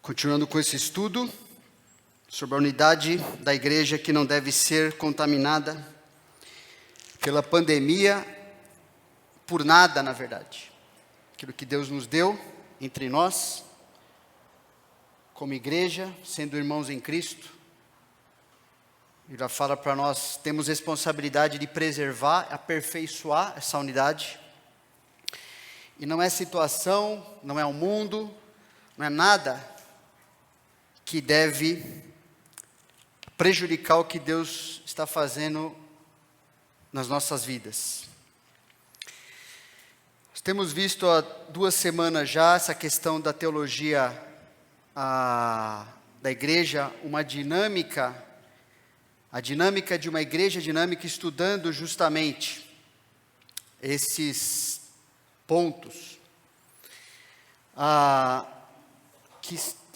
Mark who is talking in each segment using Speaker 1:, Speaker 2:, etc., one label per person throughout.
Speaker 1: Continuando com esse estudo sobre a unidade da igreja que não deve ser contaminada pela pandemia, por nada, na verdade. Aquilo que Deus nos deu entre nós, como igreja, sendo irmãos em Cristo, Ele já fala para nós, temos responsabilidade de preservar, aperfeiçoar essa unidade. E não é situação, não é o mundo, não é nada que deve prejudicar o que Deus está fazendo nas nossas vidas. Nós temos visto há 2 semanas já essa questão da teologia da igreja, uma dinâmica, a dinâmica de uma igreja dinâmica, estudando justamente esses pontos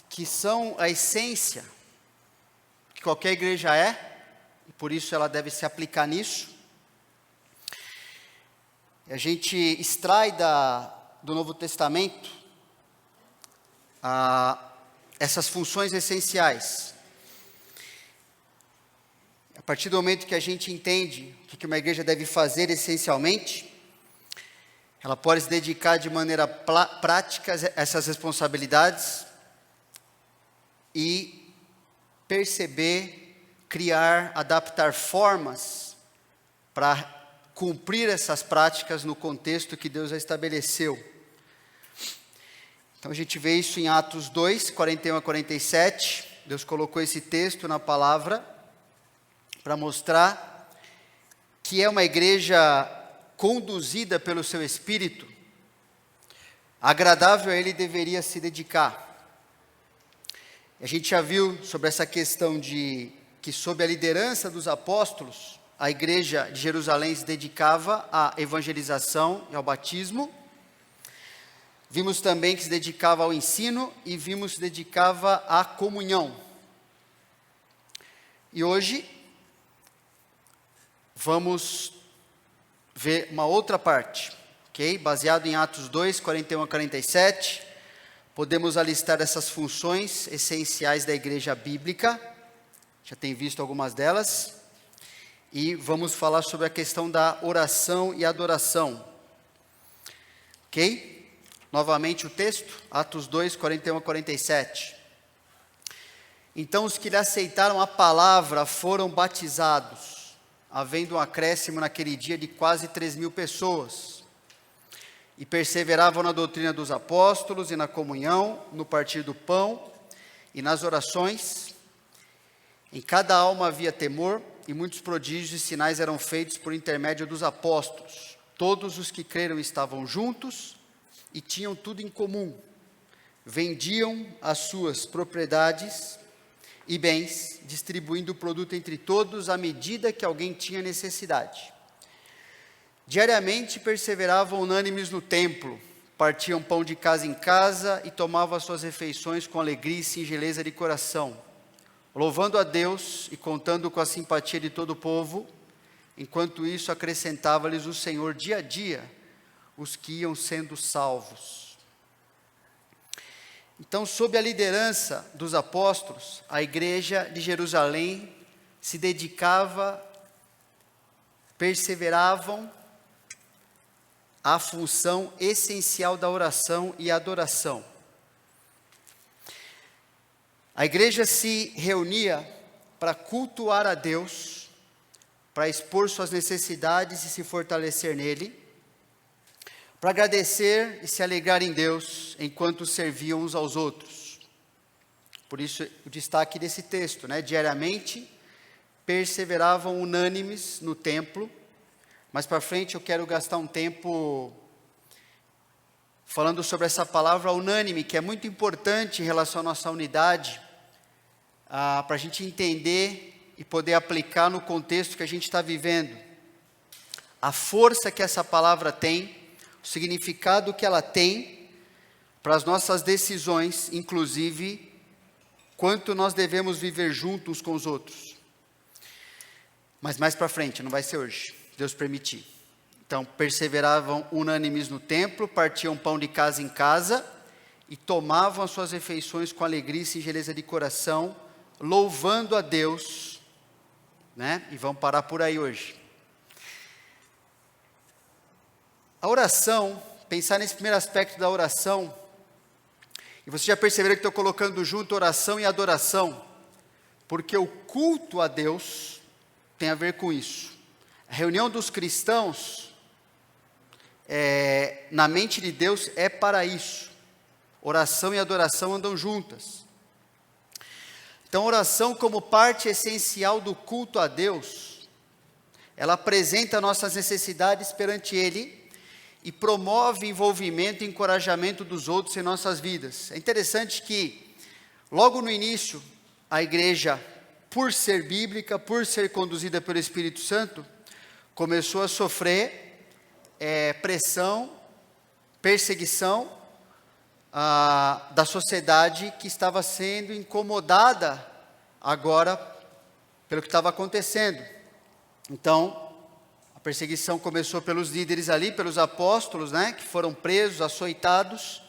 Speaker 1: que são a essência que qualquer igreja é, e por isso ela deve se aplicar nisso. A gente extrai do Novo Testamento essas funções essenciais. A partir do momento que a gente entende o que uma igreja deve fazer essencialmente, ela pode se dedicar de maneira prática a essas responsabilidades e perceber, criar, adaptar formas para cumprir essas práticas no contexto que Deus já estabeleceu. Então a gente vê isso em Atos 2, 41 a 47. Deus colocou esse texto na palavra para mostrar que é uma igreja conduzida pelo seu Espírito, agradável a Ele deveria se dedicar. A gente já viu sobre essa questão de que sob a liderança dos apóstolos, a igreja de Jerusalém se dedicava à evangelização e ao batismo. Vimos também que se dedicava ao ensino e vimos que se dedicava à comunhão. E hoje vamos ver uma outra parte, ok? Baseado em Atos 2, 41 a 47, podemos alistar essas funções essenciais da igreja bíblica, já tem visto algumas delas, e vamos falar sobre a questão da oração e adoração, ok? Novamente o texto, Atos 2, 41 a 47. Então os que lhe aceitaram a palavra foram batizados, havendo um acréscimo naquele dia de quase 3.000 pessoas, e perseveravam na doutrina dos apóstolos e na comunhão, no partir do pão e nas orações. Em cada alma havia temor, e muitos prodígios e sinais eram feitos por intermédio dos apóstolos. Todos os que creram estavam juntos e tinham tudo em comum. Vendiam as suas propriedades e bens, distribuindo o produto entre todos à medida que alguém tinha necessidade. Diariamente perseveravam unânimes no templo, partiam pão de casa em casa e tomavam as suas refeições com alegria e singeleza de coração, louvando a Deus e contando com a simpatia de todo o povo. Enquanto isso, acrescentava-lhes o Senhor dia a dia os que iam sendo salvos. Então, sob a liderança dos apóstolos, a igreja de Jerusalém se dedicava, perseveravam à função essencial da oração e adoração. A igreja se reunia para cultuar a Deus, para expor suas necessidades e se fortalecer nele, para agradecer e se alegrar em Deus enquanto serviam uns aos outros. Por isso o destaque desse texto, diariamente perseveravam unânimes no templo. Mais para frente eu quero gastar um tempo falando sobre essa palavra unânime, que é muito importante em relação à nossa unidade, para a gente entender e poder aplicar no contexto que a gente está vivendo. A força que essa palavra tem, o significado que ela tem para as nossas decisões, inclusive, quanto nós devemos viver juntos com os outros. Mas mais para frente, não vai ser hoje, Deus permitir. Então, perseveravam unânimes no templo, partiam pão de casa em casa, e tomavam as suas refeições com alegria e singeleza de coração, louvando a Deus, né? E vamos parar por aí hoje. A oração, pensar nesse primeiro aspecto da oração, e vocês já perceberam que estou colocando junto oração e adoração, porque o culto a Deus tem a ver com isso. A reunião dos cristãos, na mente de Deus, é para isso. Oração e adoração andam juntas. Então, oração como parte essencial do culto a Deus, ela apresenta nossas necessidades perante Ele e promove envolvimento e encorajamento dos outros em nossas vidas. É interessante que, logo no início, a igreja, por ser bíblica, por ser conduzida pelo Espírito Santo, começou a sofrer pressão, perseguição da sociedade que estava sendo incomodada agora pelo que estava acontecendo. Então, a perseguição começou pelos líderes ali, pelos apóstolos, né, que foram presos, açoitados,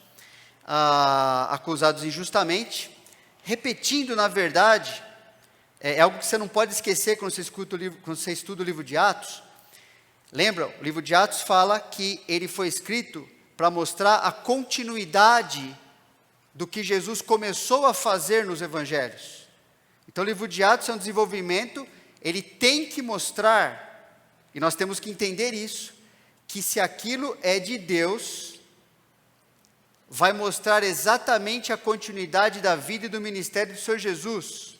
Speaker 1: acusados injustamente, repetindo, na verdade, é algo que você não pode esquecer quando você estuda o livro de Atos. Lembra, o livro de Atos fala que ele foi escrito para mostrar a continuidade do que Jesus começou a fazer nos evangelhos. Então o livro de Atos é um desenvolvimento, ele tem que mostrar, e nós temos que entender isso, que se aquilo é de Deus, vai mostrar exatamente a continuidade da vida e do ministério do Senhor Jesus.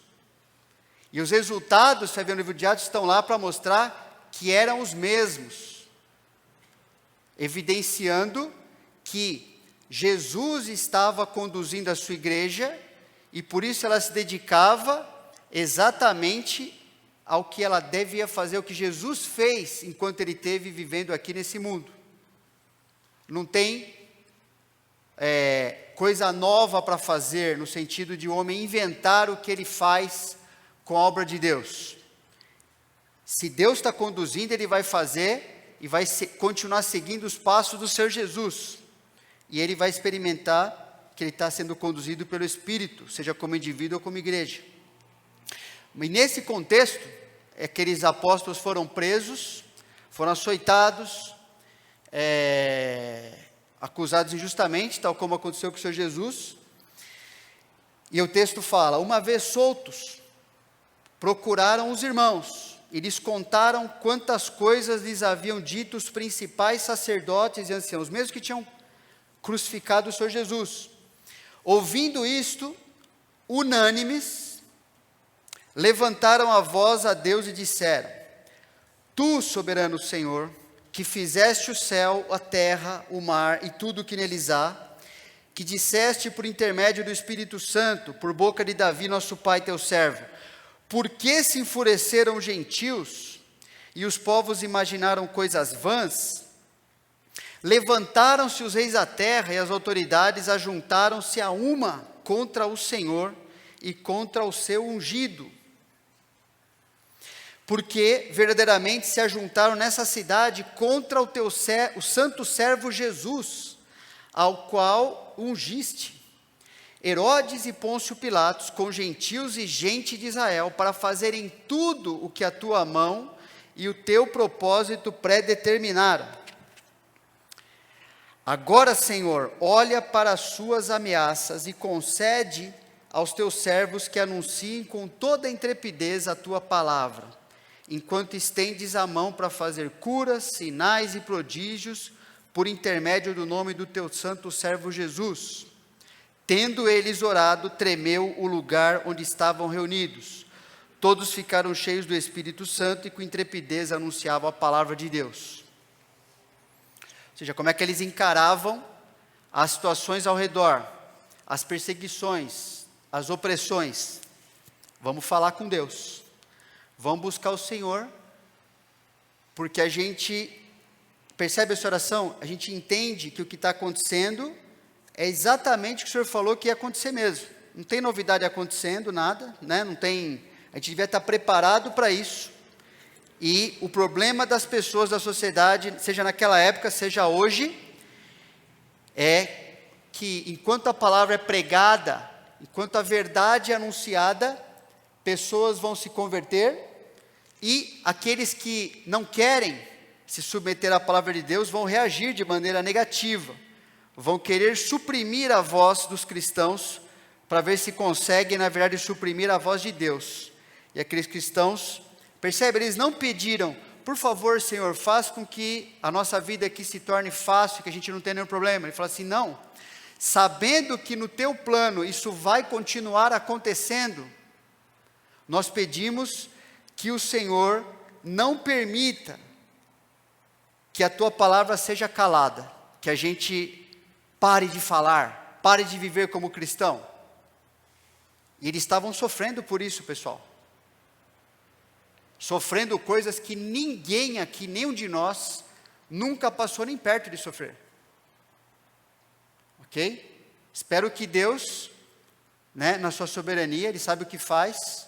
Speaker 1: E os resultados, você vê no livro de Atos, estão lá para mostrar que eram os mesmos, evidenciando que Jesus estava conduzindo a sua igreja, e por isso ela se dedicava exatamente ao que ela devia fazer, o que Jesus fez enquanto ele esteve vivendo aqui nesse mundo. Não tem coisa nova para fazer, no sentido de o homem inventar o que ele faz com a obra de Deus. Se Deus está conduzindo, ele vai fazer e vai continuar seguindo os passos do Senhor Jesus. E ele vai experimentar que ele está sendo conduzido pelo Espírito, seja como indivíduo ou como igreja. E nesse contexto, aqueles apóstolos foram presos, foram açoitados, acusados injustamente, tal como aconteceu com o Senhor Jesus. E o texto fala: uma vez soltos, procuraram os irmãos e lhes contaram quantas coisas lhes haviam dito os principais sacerdotes e anciãos, mesmo que tinham crucificado o Senhor Jesus. Ouvindo isto, unânimes, levantaram a voz a Deus e disseram: Tu, soberano Senhor, que fizeste o céu, a terra, o mar e tudo o que neles há, que disseste por intermédio do Espírito Santo, por boca de Davi, nosso pai, teu servo: por que se enfureceram os gentios e os povos imaginaram coisas vãs? Levantaram-se os reis da terra e as autoridades ajuntaram-se a uma contra o Senhor e contra o seu ungido. Porque verdadeiramente se ajuntaram nessa cidade contra o santo servo Jesus, ao qual ungiste. Herodes e Pôncio Pilatos, com gentios e gente de Israel, para fazerem tudo o que a tua mão e o teu propósito predeterminaram. Agora, Senhor, olha para as suas ameaças e concede aos teus servos que anunciem com toda a intrepidez a tua palavra, enquanto estendes a mão para fazer curas, sinais e prodígios, por intermédio do nome do teu santo servo Jesus. Tendo eles orado, tremeu o lugar onde estavam reunidos. Todos ficaram cheios do Espírito Santo e com intrepidez anunciavam a palavra de Deus. Ou seja, como é que eles encaravam as situações ao redor, as perseguições, as opressões? Vamos falar com Deus, vamos buscar o Senhor, porque a gente percebe essa oração, a gente entende que o que está acontecendo é exatamente o que o Senhor falou que ia acontecer mesmo. Não tem novidade acontecendo, nada, né? Não tem, a gente devia estar preparado para isso. E o problema das pessoas da sociedade, seja naquela época, seja hoje, é que enquanto a palavra é pregada, enquanto a verdade é anunciada, pessoas vão se converter, e aqueles que não querem se submeter à palavra de Deus vão reagir de maneira negativa, vão querer suprimir a voz dos cristãos, para ver se conseguem, na verdade, suprimir a voz de Deus. E aqueles cristãos, percebe, eles não pediram, por favor, Senhor, faz com que a nossa vida aqui se torne fácil, que a gente não tenha nenhum problema. Ele fala assim, não, sabendo que no teu plano isso vai continuar acontecendo, nós pedimos que o Senhor não permita que a tua palavra seja calada, que a gente pare de falar, pare de viver como cristão. E eles estavam sofrendo por isso, pessoal. Sofrendo coisas que ninguém aqui, nenhum de nós, nunca passou nem perto de sofrer. Ok? Espero que Deus, na sua soberania, Ele sabe o que faz,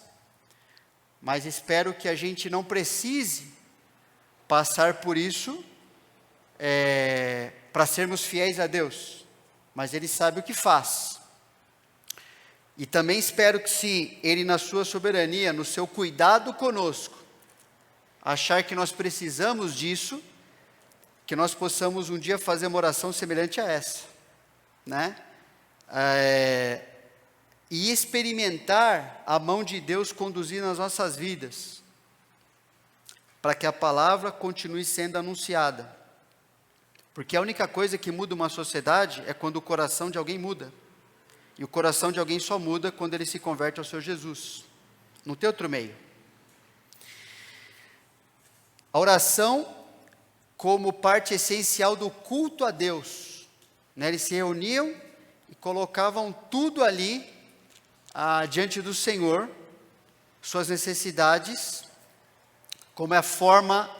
Speaker 1: mas espero que a gente não precise passar por isso para sermos fiéis a Deus, mas Ele sabe o que faz. E também espero que, se Ele, na sua soberania, no seu cuidado conosco, achar que nós precisamos disso, que nós possamos um dia fazer uma oração semelhante a essa, e experimentar a mão de Deus conduzir nas nossas vidas, para que a palavra continue sendo anunciada, porque a única coisa que muda uma sociedade é quando o coração de alguém muda, e o coração de alguém só muda quando ele se converte ao Senhor Jesus, não tem outro meio. A oração como parte essencial do culto a Deus, eles se reuniam e colocavam tudo ali diante do Senhor, suas necessidades, como é a forma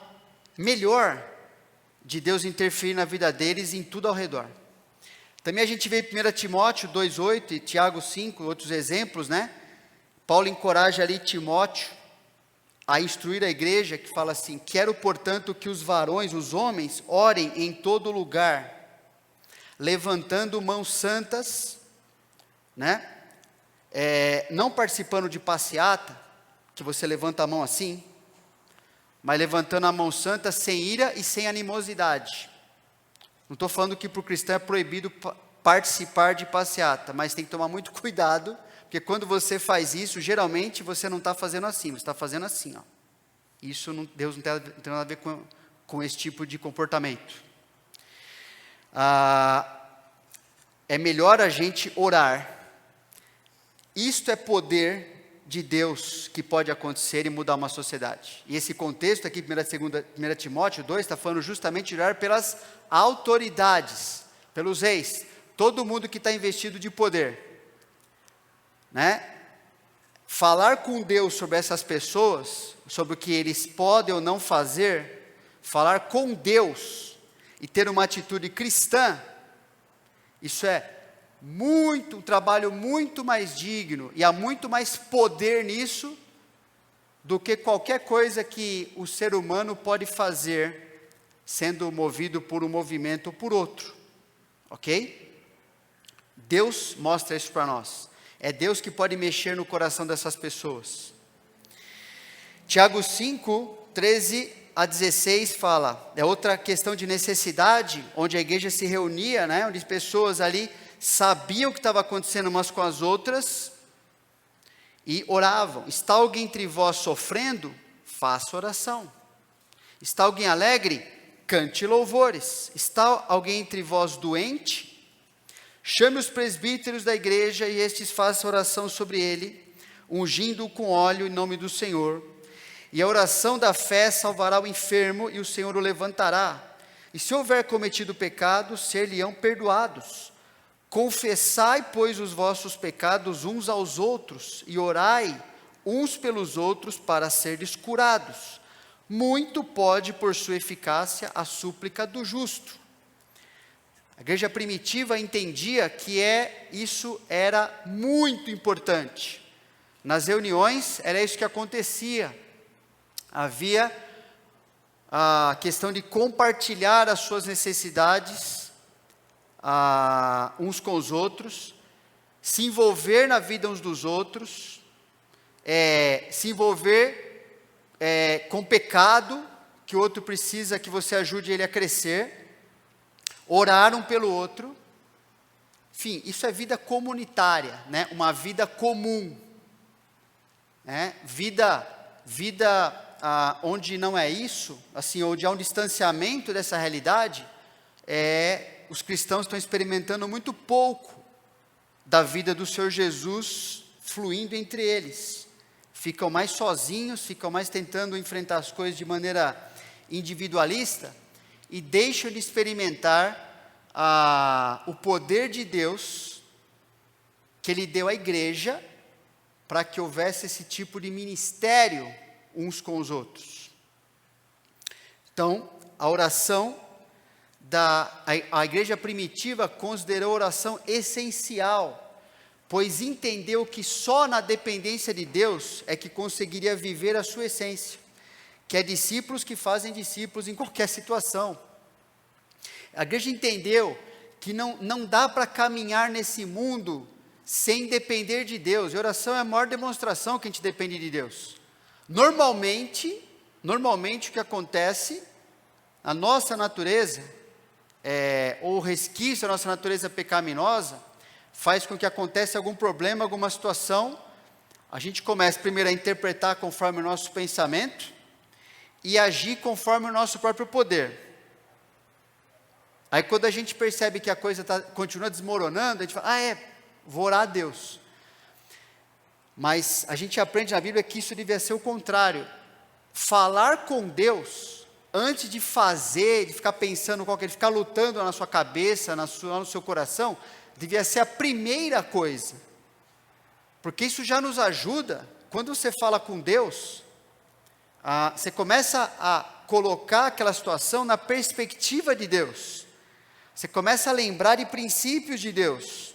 Speaker 1: melhor de Deus interferir na vida deles em tudo ao redor. Também a gente vê em 1 Timóteo 2,8 e Tiago 5, outros exemplos, Paulo encoraja ali Timóteo a instruir a igreja, que fala assim, quero, portanto, que os varões, os homens, orem em todo lugar, levantando mãos santas, não participando de passeata, que você levanta a mão assim, mas levantando a mão santa sem ira e sem animosidade. Não estou falando que para o cristão é proibido participar de passeata, mas tem que tomar muito cuidado, porque quando você faz isso, geralmente você não está fazendo assim, você está fazendo assim. Isso Deus não tem nada a ver com esse tipo de comportamento. É melhor a gente orar. Isto é poder de Deus que pode acontecer e mudar uma sociedade. E esse contexto aqui, 1 Timóteo 2, está falando justamente de orar pelas autoridades, pelos reis, todo mundo que está investido de poder. Falar com Deus sobre essas pessoas, sobre o que eles podem ou não fazer, falar com Deus e ter uma atitude cristã, isso é um trabalho muito mais digno, e há muito mais poder nisso, do que qualquer coisa que o ser humano pode fazer, sendo movido por um movimento ou por outro, ok? Deus mostra isso para nós, é Deus que pode mexer no coração dessas pessoas. Tiago 5, 13 a 16 fala, é outra questão de necessidade, onde a igreja se reunia, onde pessoas ali sabiam o que estava acontecendo umas com as outras, e oravam. Está alguém entre vós sofrendo? Faça oração. Está alguém alegre? Cante louvores. Está alguém entre vós doente? Chame os presbíteros da igreja, e estes façam oração sobre ele, ungindo-o com óleo em nome do Senhor. E a oração da fé salvará o enfermo, e o Senhor o levantará. E se houver cometido pecado, ser-lhe-ão perdoados. Confessai, pois, os vossos pecados uns aos outros, e orai uns pelos outros para seres curados. Muito pode, por sua eficácia, a súplica do justo. A igreja primitiva entendia que isso era muito importante. Nas reuniões, era isso que acontecia. Havia a questão de compartilhar as suas necessidades, uns com os outros, se envolver na vida uns dos outros, se envolver com pecado, que o outro precisa que você ajude ele a crescer, orar um pelo outro. Enfim, isso é vida comunitária, né? Uma vida comum, né? Vida onde não é isso, assim, onde há um distanciamento dessa realidade, os cristãos estão experimentando muito pouco da vida do Senhor Jesus fluindo entre eles. Ficam mais sozinhos, ficam mais tentando enfrentar as coisas de maneira individualista e deixam de experimentar o poder de Deus que Ele deu à igreja para que houvesse esse tipo de ministério uns com os outros. Então, a oração a igreja primitiva considerou a oração essencial, pois entendeu que só na dependência de Deus é que conseguiria viver a sua essência, que é discípulos que fazem discípulos em qualquer situação. A igreja entendeu que não dá para caminhar nesse mundo sem depender de Deus, e a oração é a maior demonstração que a gente depende de Deus. Normalmente o que acontece, a nossa natureza, ou o resquício da nossa natureza pecaminosa, faz com que aconteça algum problema, alguma situação, a gente começa primeiro a interpretar conforme o nosso pensamento, e agir conforme o nosso próprio poder. Aí quando a gente percebe que a coisa continua desmoronando, a gente fala, vou orar a Deus. Mas a gente aprende na Bíblia que isso devia ser o contrário. Falar com Deus, antes de fazer, de ficar pensando de ficar lutando na sua cabeça, no seu coração, devia ser a primeira coisa. Porque isso já nos ajuda, quando você fala com Deus, você começa a colocar aquela situação na perspectiva de Deus. Você começa a lembrar de princípios de Deus.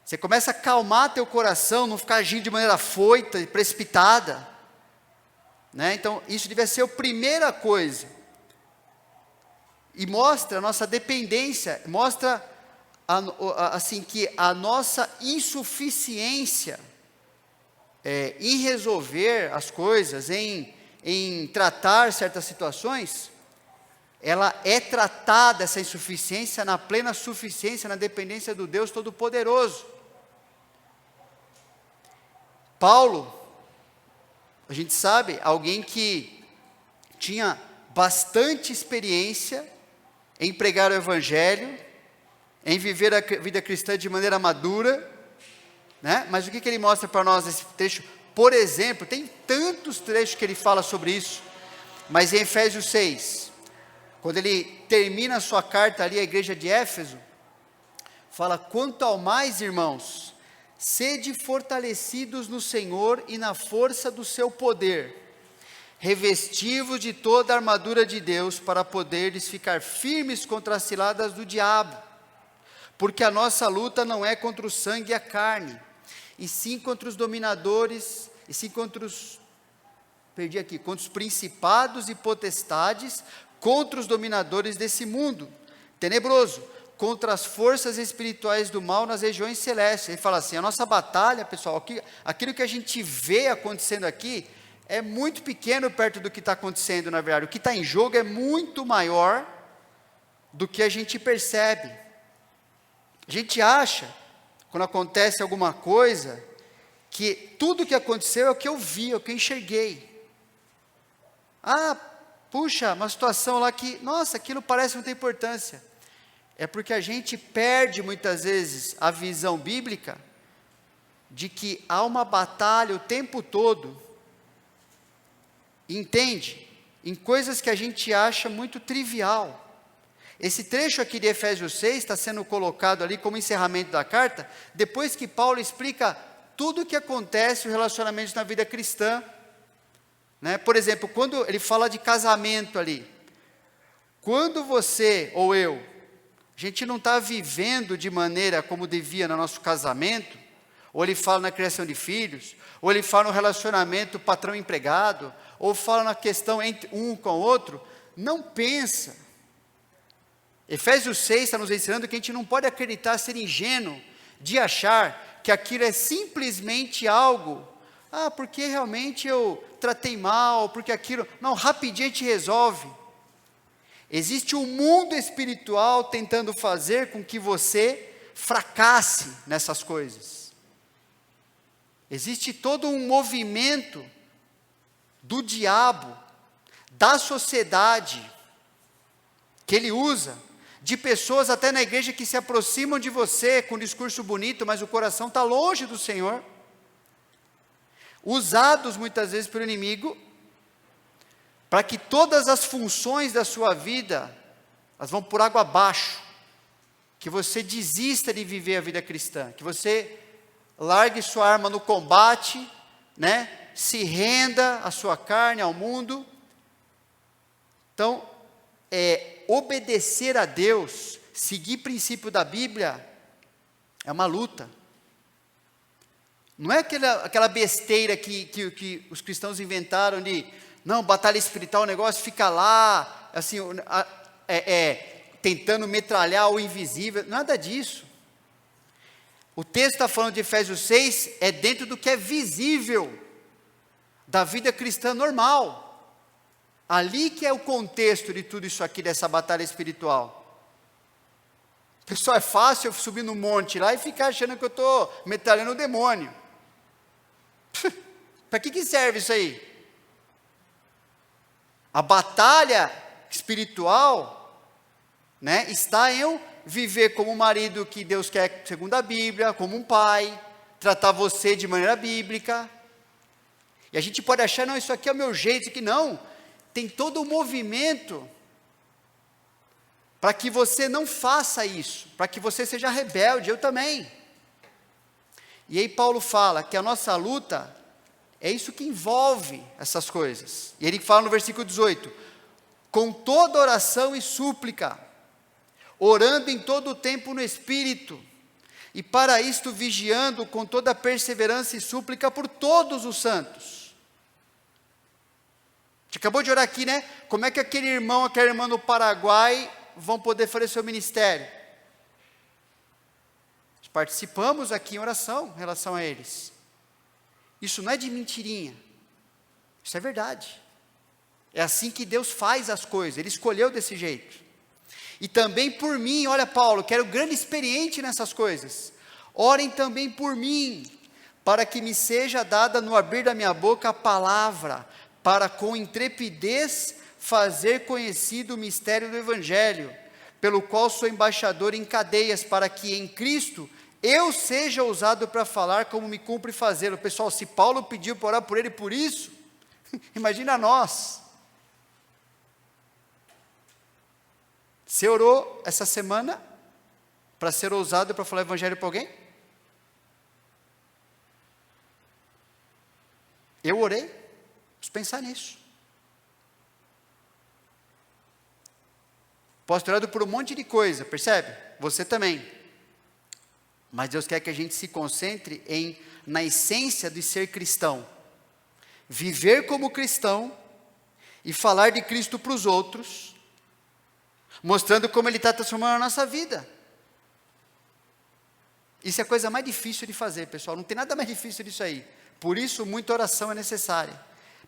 Speaker 1: Você começa a acalmar teu coração, não ficar agindo de maneira afoita e precipitada, né? Então, isso deve ser a primeira coisa. E mostra a nossa dependência, mostra assim, que a nossa insuficiência em resolver as coisas, em tratar certas situações, ela é tratada, essa insuficiência, na plena suficiência, na dependência do Deus Todo-Poderoso. Paulo, a gente sabe, alguém que tinha bastante experiência em pregar o Evangelho, em viver a vida cristã de maneira madura, né? Mas o que ele mostra para nós nesse trecho? Por exemplo, tem tantos trechos que ele fala sobre isso, mas em Efésios 6, quando ele termina a sua carta ali à igreja de Éfeso, fala, quanto ao mais, irmãos, sede fortalecidos no Senhor e na força do seu poder, revestivos de toda a armadura de Deus, para poderes ficar firmes contra as ciladas do diabo, porque a nossa luta não é contra o sangue e a carne, e sim contra os dominadores, e sim contra os principados e potestades, contra os dominadores desse mundo tenebroso, contra as forças espirituais do mal nas regiões celestes. Ele fala assim, a nossa batalha, pessoal, aquilo que a gente vê acontecendo aqui, é muito pequeno perto do que está acontecendo, na verdade. O que está em jogo é muito maior do que a gente percebe. A gente acha, quando acontece alguma coisa, que tudo que aconteceu é o que eu vi, é o que eu enxerguei. Puxa, uma situação lá que, nossa, aquilo parece não ter importância. É porque a gente perde muitas vezes a visão bíblica de que há uma batalha o tempo todo, entende? Em coisas que a gente acha muito trivial. Esse trecho aqui de Efésios 6 está sendo colocado ali como encerramento da carta, depois que Paulo explica tudo o que acontece no relacionamento na vida cristã. Né? Por exemplo, quando ele fala de casamento ali, quando você ou eu, a gente não está vivendo de maneira como devia no nosso casamento, ou ele fala na criação de filhos, ou ele fala no relacionamento patrão-empregado, ou fala na questão entre um com o outro, não pensa, Efésios 6 está nos ensinando que a gente não pode acreditar, ser ingênuo, de achar que aquilo é simplesmente algo, porque realmente eu tratei mal, porque aquilo, não, rapidinho a gente resolve. Existe um mundo espiritual tentando fazer com que você fracasse nessas coisas. Existe todo um movimento do diabo, da sociedade, que ele usa, de pessoas até na igreja que se aproximam de você com um discurso bonito, mas o coração está longe do Senhor, usados muitas vezes pelo inimigo, para que todas as funções da sua vida, elas vão por água abaixo, que você desista de viver a vida cristã, que você largue sua arma no combate, se renda à sua carne, ao mundo. Então, obedecer a Deus, seguir princípio da Bíblia, é uma luta. Não é aquela besteira que os cristãos inventaram de, não, batalha espiritual, o negócio fica lá, assim, tentando metralhar o invisível, nada disso. O texto está falando de Efésios 6, é dentro do que é visível, da vida cristã normal. Ali que é o contexto de tudo isso aqui, dessa batalha espiritual. Pessoal, é fácil eu subir no monte lá e ficar achando que eu estou metralhando o demônio. Para que serve isso aí? A batalha espiritual, está em eu viver como um marido que Deus quer segundo a Bíblia, como um pai, tratar você de maneira bíblica. E a gente pode achar, não, isso aqui é o meu jeito, isso aqui não. Tem todo um movimento para que você não faça isso, para que você seja rebelde, eu também. E aí Paulo fala que a nossa luta é isso que envolve essas coisas. E ele fala no versículo 18, com toda oração e súplica, orando em todo o tempo no Espírito, e para isto vigiando com toda perseverança e súplica por todos os santos. A gente acabou de orar aqui, como é que aquele irmão, aquela irmã no Paraguai vão poder fazer seu ministério? Nós participamos aqui em oração em relação a eles. Isso não é de mentirinha, isso é verdade. É assim que Deus faz as coisas, Ele escolheu desse jeito. E também por mim, olha Paulo, quero grande experiente nessas coisas. Orem também por mim, para que me seja dada no abrir da minha boca a palavra, para com intrepidez fazer conhecido o mistério do Evangelho, pelo qual sou embaixador em cadeias, para que em Cristo eu seja usado para falar como me cumpre fazê-lo. Pessoal, se Paulo pediu para orar por ele por isso, imagina nós. Você orou essa semana para ser ousado para falar o Evangelho para alguém? Eu orei, vamos pensar nisso. Posso ter orado por um monte de coisa, percebe? Você também. Mas Deus quer que a gente se concentre na essência de ser cristão. Viver como cristão e falar de Cristo para os outros, mostrando como Ele está transformando a nossa vida. Isso é a coisa mais difícil de fazer, pessoal. Não tem nada mais difícil disso aí. Por isso, muita oração é necessária.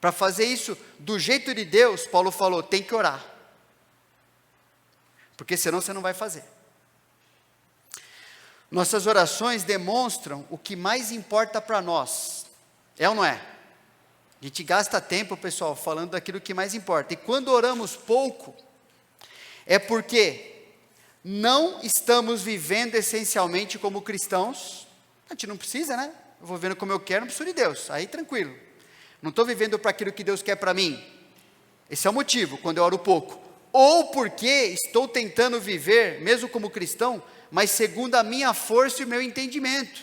Speaker 1: Para fazer isso do jeito de Deus, Paulo falou, tem que orar. Porque senão você não vai fazer. Nossas orações demonstram o que mais importa para nós. É ou não é? A gente gasta tempo, pessoal, falando daquilo que mais importa. E quando oramos pouco, é porque não estamos vivendo essencialmente como cristãos. A gente não precisa, Eu vou vivendo como eu quero, não preciso de Deus. Aí tranquilo. Não estou vivendo para aquilo que Deus quer para mim. Esse é o motivo, quando eu oro pouco. Ou porque estou tentando viver, mesmo como cristão, mas segundo a minha força e o meu entendimento.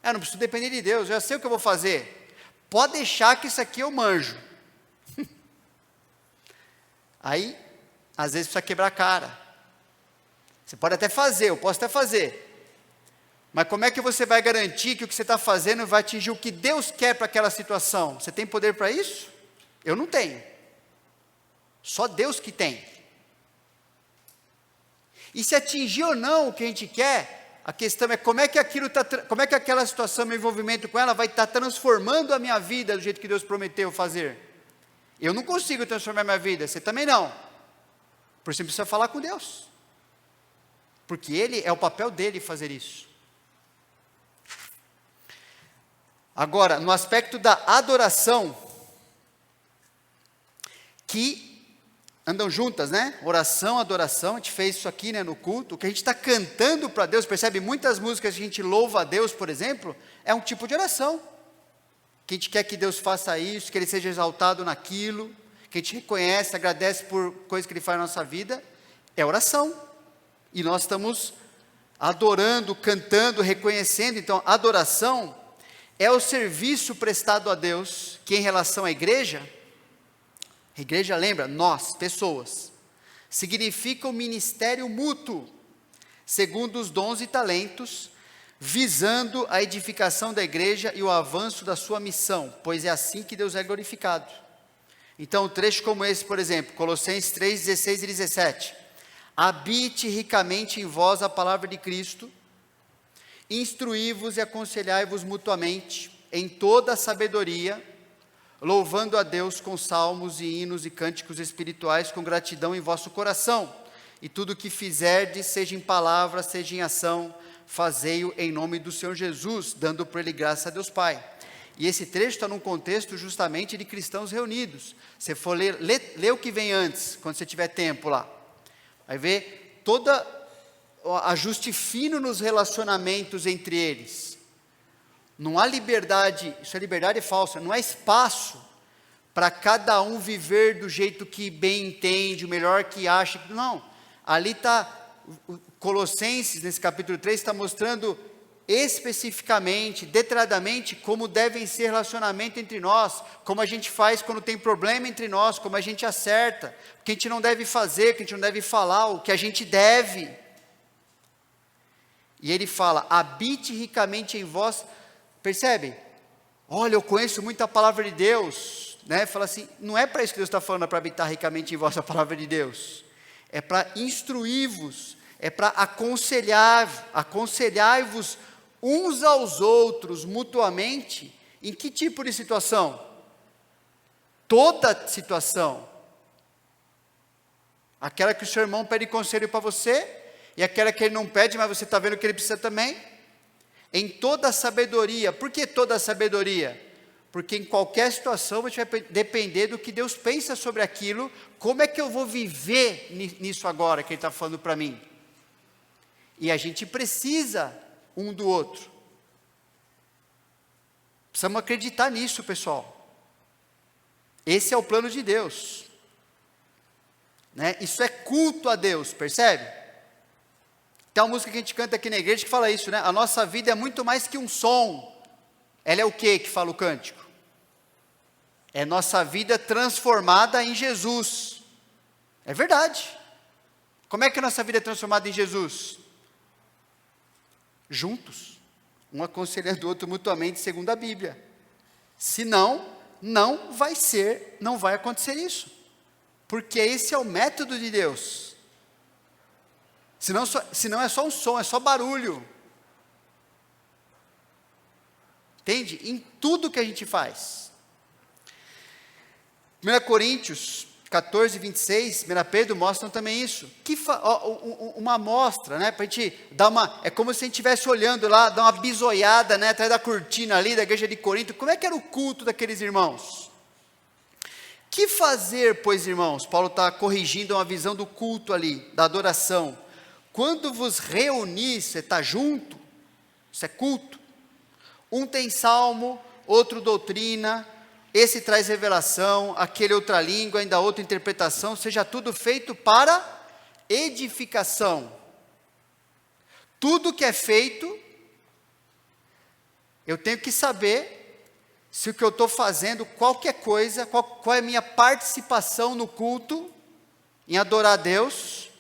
Speaker 1: Eu não preciso depender de Deus, eu já sei o que eu vou fazer. Pode deixar que isso aqui eu manjo. Aí, às vezes precisa quebrar a cara. Você pode até fazer, eu posso até fazer. Mas como é que você vai garantir que o que você está fazendo vai atingir o que Deus quer para aquela situação? Você tem poder para isso? Eu não tenho. Só Deus que tem. E se atingir ou não o que a gente quer, a questão é como é que aquela situação, meu envolvimento com ela vai estar transformando a minha vida do jeito que Deus prometeu fazer. Eu não consigo transformar a minha vida, você também não. Por isso você precisa falar com Deus. Porque é o papel dele fazer isso. Agora, no aspecto da adoração, que andam juntas, né? Oração, adoração, a gente fez isso aqui, né, no culto. O que a gente está cantando para Deus, percebe? Muitas músicas que a gente louva a Deus, por exemplo, é um tipo de oração. Que a gente quer que Deus faça isso, que Ele seja exaltado naquilo, que a gente reconhece, agradece por coisas que Ele faz na nossa vida, é oração. E nós estamos adorando, cantando, reconhecendo. Então, adoração é o serviço prestado a Deus, que em relação à igreja, a igreja lembra, nós, pessoas, significa o ministério mútuo, segundo os dons e talentos, visando a edificação da igreja e o avanço da sua missão, pois é assim que Deus é glorificado. Então, trecho como esse, por exemplo, Colossenses 3, 16 e 17, habite ricamente em vós a palavra de Cristo, instruí-vos e aconselhai-vos mutuamente, em toda a sabedoria, louvando a Deus com salmos e hinos e cânticos espirituais, com gratidão em vosso coração, e tudo o que fizerdes, seja em palavra, seja em ação, fazei-o em nome do Senhor Jesus, dando por ele graça a Deus Pai. E esse trecho está num contexto justamente de cristãos reunidos. Se for ler o que vem antes, quando você tiver tempo lá, vai ver toda ajuste fino nos relacionamentos entre eles. Não há liberdade, isso é liberdade falsa, não há espaço para cada um viver do jeito que bem entende, o melhor que acha. Não, ali está, Colossenses, nesse capítulo 3, está mostrando especificamente, detalhadamente, como devem ser relacionamentos entre nós, como a gente faz quando tem problema entre nós, como a gente acerta, o que a gente não deve fazer, o que a gente não deve falar, o que a gente deve. E ele fala, habite ricamente em vós. Percebe? Olha, eu conheço muito a palavra de Deus, né? Fala assim, não é para isso que Deus está falando, é para habitar ricamente em vós a palavra de Deus. É para instruir-vos, é para aconselhar-vos uns aos outros mutuamente. Em que tipo de situação? Toda situação. Aquela que o seu irmão pede conselho para você, e aquela que ele não pede, mas você está vendo que ele precisa também. Em toda a sabedoria. Por que toda a sabedoria? Porque em qualquer situação você vai depender do que Deus pensa sobre aquilo. Como é que eu vou viver nisso agora que Ele está falando para mim? E a gente precisa um do outro. Precisamos acreditar nisso, pessoal. Esse é o plano de Deus, né? Isso é culto a Deus, percebe? Tem uma música que a gente canta aqui na igreja que fala isso, né? A nossa vida é muito mais que um som. Ela é o que fala o cântico? É nossa vida transformada em Jesus. É verdade. Como é que a nossa vida é transformada em Jesus? Juntos, um aconselhando o outro mutuamente, segundo a Bíblia. Senão, não vai acontecer isso. Porque esse é o método de Deus. Senão é só um som, é só barulho. Entende? Em tudo que a gente faz. 1 Coríntios 14, 26, 1 Pedro mostram também isso. Uma amostra, né? Para a gente dar é como se a gente estivesse olhando lá, dar uma bisoiada, né? Atrás da cortina ali da igreja de Corinto. Como é que era o culto daqueles irmãos? Que fazer, pois, irmãos? Paulo está corrigindo uma visão do culto ali, da adoração. Quando vos reunis, você está junto, isso é culto. Um tem salmo, outro doutrina, esse traz revelação, aquele outra língua, ainda outra interpretação, seja tudo feito para edificação. Tudo que é feito, eu tenho que saber se o que eu estou fazendo, qualquer coisa, qual é a minha participação no culto, em adorar a Deus.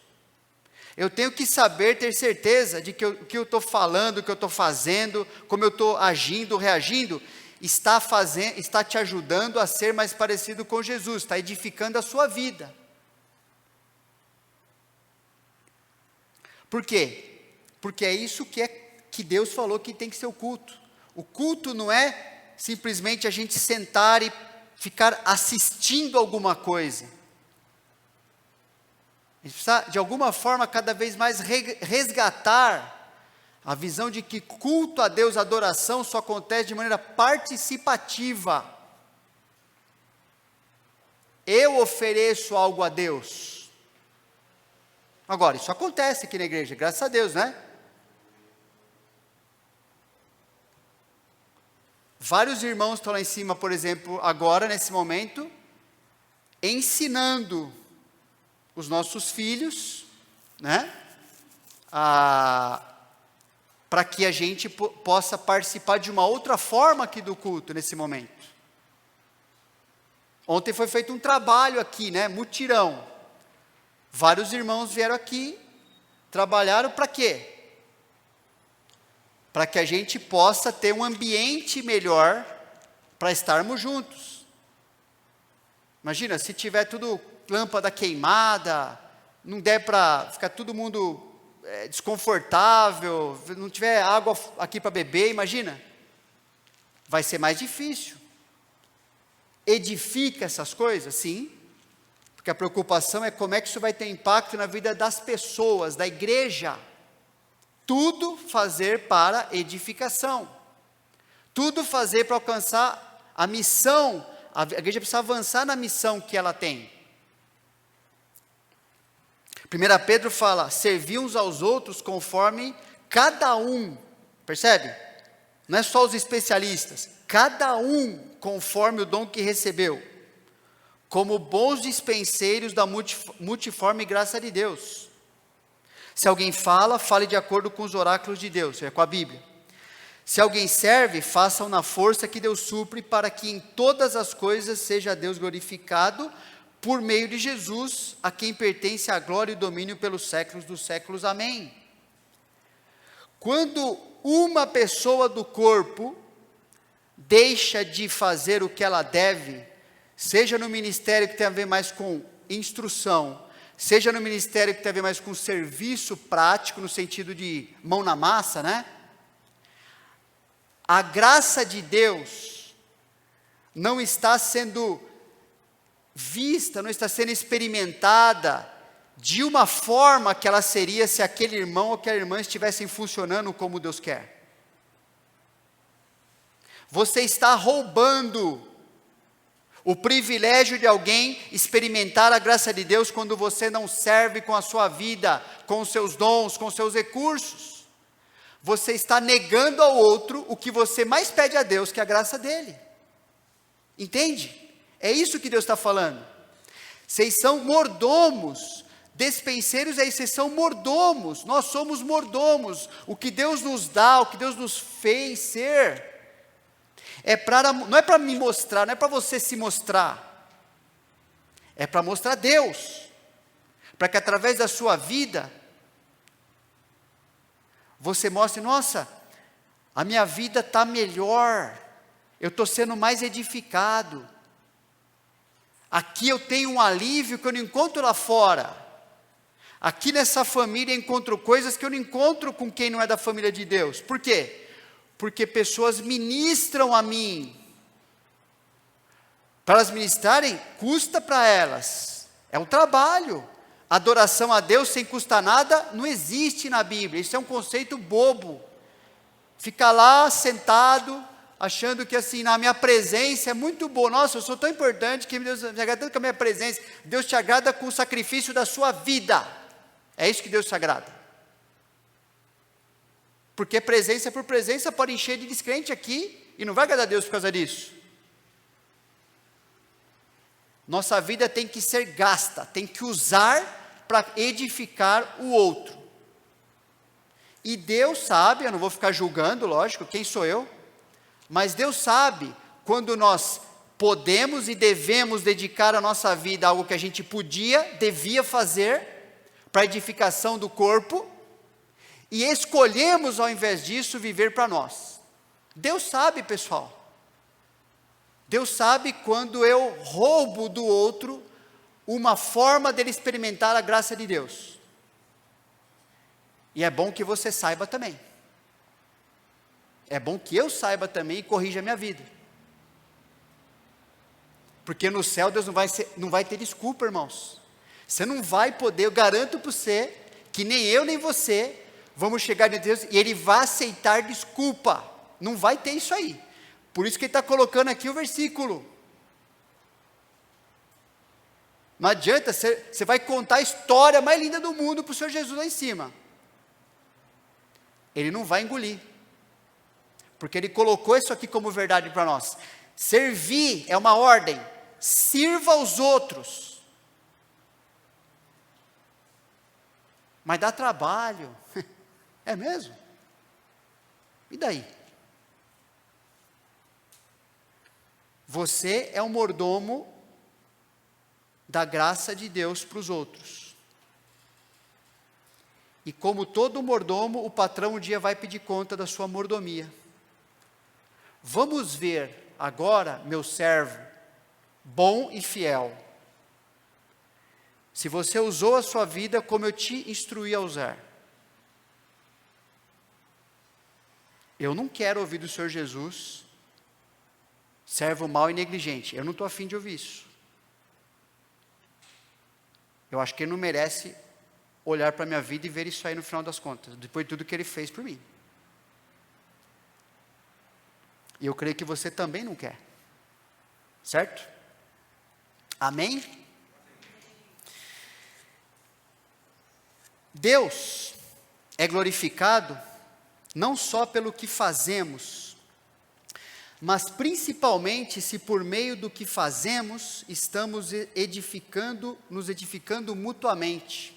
Speaker 1: Eu tenho que saber, ter certeza de que o que eu estou falando, o que eu estou fazendo, como eu estou agindo, reagindo, está te ajudando a ser mais parecido com Jesus, está edificando a sua vida. Por quê? Porque é isso que Deus falou que tem que ser o culto. O culto não é simplesmente a gente sentar e ficar assistindo alguma coisa. A gente precisa, de alguma forma, cada vez mais resgatar a visão de que culto a Deus, adoração, só acontece de maneira participativa. Eu ofereço algo a Deus. Agora, isso acontece aqui na igreja, graças a Deus, né? Vários irmãos estão lá em cima, por exemplo, agora, nesse momento, ensinando os nossos filhos, né? Para que a gente possa participar de uma outra forma aqui do culto, nesse momento. Ontem foi feito um trabalho aqui, né? Mutirão. Vários irmãos vieram aqui, trabalharam para quê? Para que a gente possa ter um ambiente melhor para estarmos juntos. Imagina, se tiver tudo lâmpada queimada, não der para ficar todo mundo desconfortável, não tiver água aqui para beber, imagina. Vai ser mais difícil. Edifica essas coisas? Sim. Porque a preocupação é como é que isso vai ter impacto na vida das pessoas, da igreja. Tudo fazer para edificação. Tudo fazer para alcançar a missão. A igreja precisa avançar na missão que ela tem. 1 Pedro fala, servir uns aos outros conforme cada um, percebe? Não é só os especialistas, cada um conforme o dom que recebeu, como bons dispenseiros da multiforme graça de Deus. Se alguém fala, fale de acordo com os oráculos de Deus, com a Bíblia. Se alguém serve, faça-o na força que Deus supre, para que em todas as coisas seja Deus glorificado, por meio de Jesus, a quem pertence a glória e o domínio pelos séculos dos séculos. Amém. Quando uma pessoa do corpo deixa de fazer o que ela deve, seja no ministério que tem a ver mais com instrução, seja no ministério que tem a ver mais com serviço prático, no sentido de mão na massa, né? A graça de Deus não está sendo vista, não está sendo experimentada de uma forma que ela seria se aquele irmão ou aquela irmã estivessem funcionando como Deus quer. Você está roubando o privilégio de alguém experimentar a graça de Deus quando você não serve com a sua vida, com os seus dons, com os seus recursos. Você está negando ao outro o que você mais pede a Deus, que é a graça dele. Entende? É isso que Deus está falando. Vocês são mordomos, despenseiros aí, vocês são mordomos, nós somos mordomos. O que Deus nos dá, o que Deus nos fez ser, não é para me mostrar, não é para você se mostrar, é para mostrar Deus, para que através da sua vida, você mostre, nossa, a minha vida está melhor, eu estou sendo mais edificado, aqui eu tenho um alívio que eu não encontro lá fora, aqui nessa família eu encontro coisas que eu não encontro com quem não é da família de Deus. Por quê? Porque pessoas ministram a mim. Para elas ministrarem, custa para elas, é um trabalho. Adoração a Deus sem custar nada não existe na Bíblia, isso é um conceito bobo. Fica lá sentado, achando que assim, na minha presença é muito boa. Nossa, eu sou tão importante que Deus me agrada tanto com a minha presença. Deus te agrada com o sacrifício da sua vida. É isso que Deus te agrada. Porque presença por presença pode encher de descrente aqui e não vai agradar a Deus por causa disso. Nossa vida tem que ser gasta, tem que usar para edificar o outro. E Deus sabe, eu não vou ficar julgando, lógico, quem sou eu? Mas Deus sabe quando nós podemos e devemos dedicar a nossa vida a algo que a gente devia fazer para a edificação do corpo, e escolhemos ao invés disso viver para nós. Deus sabe, pessoal. Deus sabe quando eu roubo do outro uma forma dele experimentar a graça de Deus. E é bom que você saiba também. É bom que eu saiba também e corrija a minha vida. Porque no céu Deus não vai ter desculpa, irmãos. Você não vai poder, eu garanto para você, que nem eu nem você, vamos chegar diante de Deus e Ele vai aceitar desculpa. Não vai ter isso aí. Por isso que Ele está colocando aqui o versículo. Não adianta, você vai contar a história mais linda do mundo para o Senhor Jesus lá em cima. Ele não vai engolir. Porque Ele colocou isso aqui como verdade para nós. Servir é uma ordem. Sirva aos outros. Mas dá trabalho. É mesmo? E daí? Você é um mordomo da graça de Deus para os outros. E como todo mordomo, o patrão um dia vai pedir conta da sua mordomia. Vamos ver agora, meu servo, bom e fiel, se você usou a sua vida como eu te instruí a usar. Eu não quero ouvir do Senhor Jesus, servo mau e negligente. Eu não estou afim de ouvir isso. Eu acho que Ele não merece olhar para a minha vida e ver isso aí no final das contas, depois de tudo que Ele fez por mim. E eu creio que você também não quer. Certo? Amém? Deus é glorificado não só pelo que fazemos, mas principalmente se por meio do que fazemos estamos nos edificando mutuamente.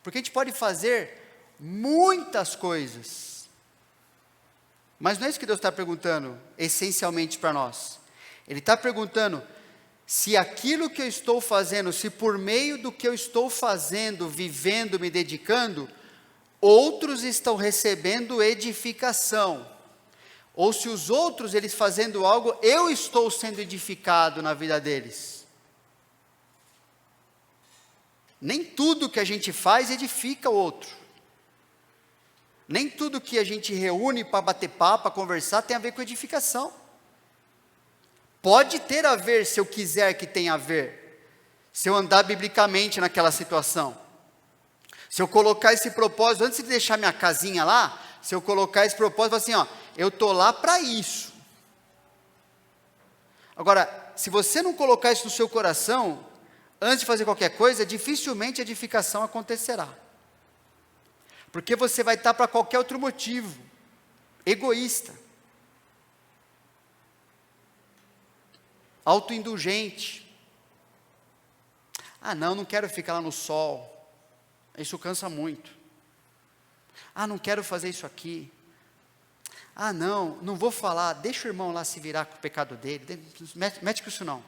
Speaker 1: Porque a gente pode fazer muitas coisas, mas não é isso que Deus está perguntando essencialmente para nós. Ele está perguntando se aquilo que eu estou fazendo, se por meio do que eu estou fazendo, vivendo, me dedicando, outros estão recebendo edificação. Ou se os outros, eles fazendo algo, eu estou sendo edificado na vida deles. Nem tudo que a gente faz edifica o outro. Nem tudo que a gente reúne para bater papo, para conversar, tem a ver com edificação. Pode ter a ver, se eu quiser que tenha a ver, se eu andar biblicamente naquela situação. Se eu colocar esse propósito, antes de deixar minha casinha lá, se eu colocar esse propósito, assim, ó, eu estou lá para isso. Agora, se você não colocar isso no seu coração, antes de fazer qualquer coisa, dificilmente a edificação acontecerá. Porque você vai estar para qualquer outro motivo, egoísta, autoindulgente. Ah, não quero ficar lá no sol, isso cansa muito. Ah, não quero fazer isso aqui. Ah, não vou falar, deixa o irmão lá se virar com o pecado dele, mete com isso não.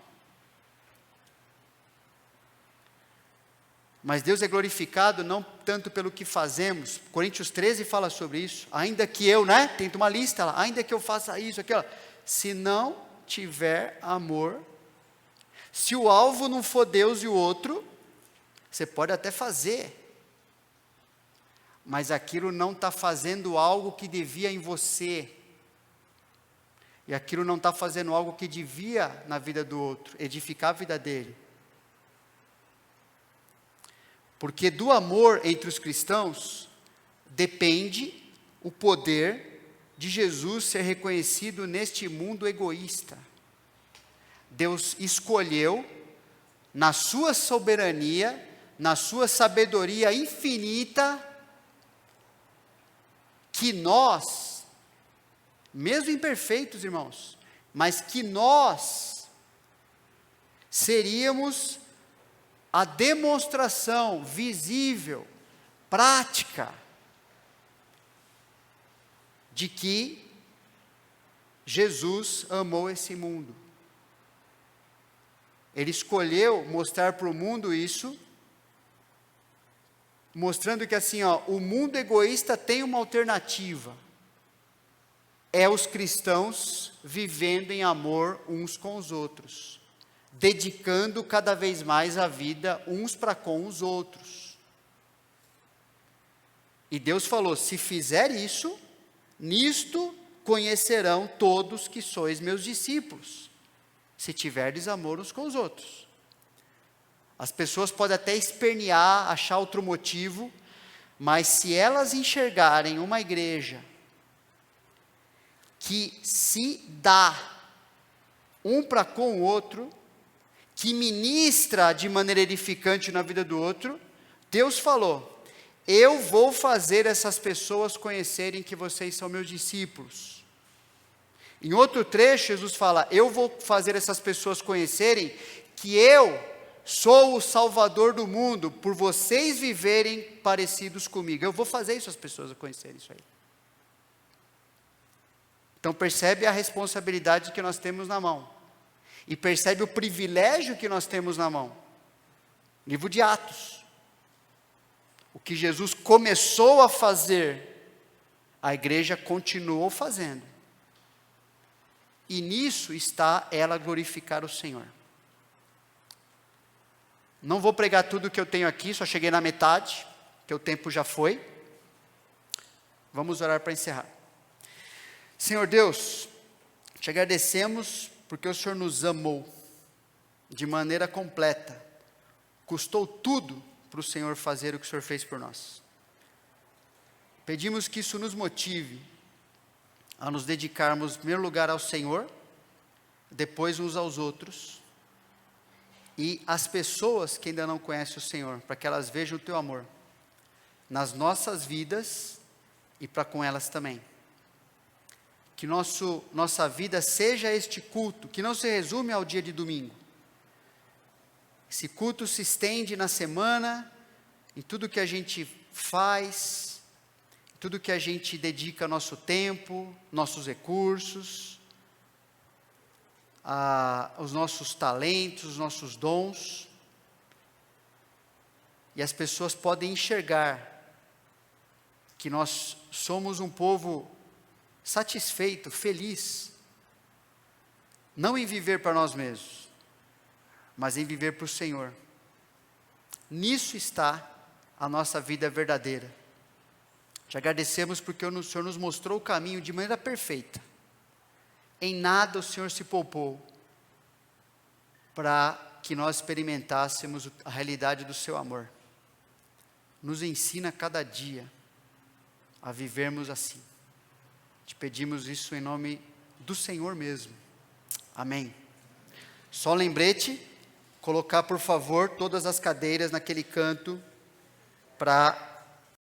Speaker 1: Mas Deus é glorificado não tanto pelo que fazemos. Coríntios 13 fala sobre isso. Ainda que eu, tem uma lista lá, ainda que eu faça isso, aquilo. Se não tiver amor, se o alvo não for Deus e o outro, você pode até fazer, mas aquilo não está fazendo algo que devia em você, e aquilo não está fazendo algo que devia na vida do outro, edificar a vida dele. Porque do amor entre os cristãos depende o poder de Jesus ser reconhecido neste mundo egoísta. Deus escolheu, na sua soberania, na sua sabedoria infinita, que nós, mesmo imperfeitos, irmãos, mas que nós seríamos a demonstração visível, prática, de que Jesus amou esse mundo. Ele escolheu mostrar para o mundo isso, mostrando que assim, o mundo egoísta tem uma alternativa. É os cristãos vivendo em amor uns com os outros, dedicando cada vez mais a vida uns para com os outros. E Deus falou: se fizer isso, nisto conhecerão todos que sois meus discípulos, se tiverdes amor uns com os outros. As pessoas podem até espernear, achar outro motivo, mas se elas enxergarem uma igreja que se dá um para com o outro, que ministra de maneira edificante na vida do outro, Deus falou: eu vou fazer essas pessoas conhecerem que vocês são meus discípulos. Em outro trecho, Jesus fala: eu vou fazer essas pessoas conhecerem que eu sou o Salvador do mundo, por vocês viverem parecidos comigo. Eu vou fazer isso, as pessoas conhecerem isso aí. Então percebe a responsabilidade que nós temos na mão. E percebe o privilégio que nós temos na mão. Livro de Atos. O que Jesus começou a fazer, a igreja continuou fazendo. E nisso está ela glorificar o Senhor. Não vou pregar tudo o que eu tenho aqui, só cheguei na metade, que o tempo já foi. Vamos orar para encerrar. Senhor Deus, te agradecemos porque o Senhor nos amou de maneira completa. Custou tudo para o Senhor fazer o que o Senhor fez por nós. Pedimos que isso nos motive a nos dedicarmos, em primeiro lugar, ao Senhor, depois uns aos outros, e as pessoas que ainda não conhecem o Senhor, para que elas vejam o teu amor nas nossas vidas e para com elas também. Que nossa vida seja este culto, que não se resume ao dia de domingo. Esse culto se estende na semana, em tudo que a gente faz, em tudo que a gente dedica nosso tempo, nossos recursos, os nossos talentos, os nossos dons. E as pessoas podem enxergar que nós somos um povo satisfeito, feliz, não em viver para nós mesmos, mas em viver para o Senhor. Nisso está a nossa vida verdadeira. Te agradecemos porque o Senhor nos mostrou o caminho de maneira perfeita. Em nada o Senhor se poupou para que nós experimentássemos a realidade do seu amor. Nos ensina cada dia a vivermos assim. Te pedimos isso em nome do Senhor mesmo. Amém. Só um lembrete, colocar por favor todas as cadeiras naquele canto para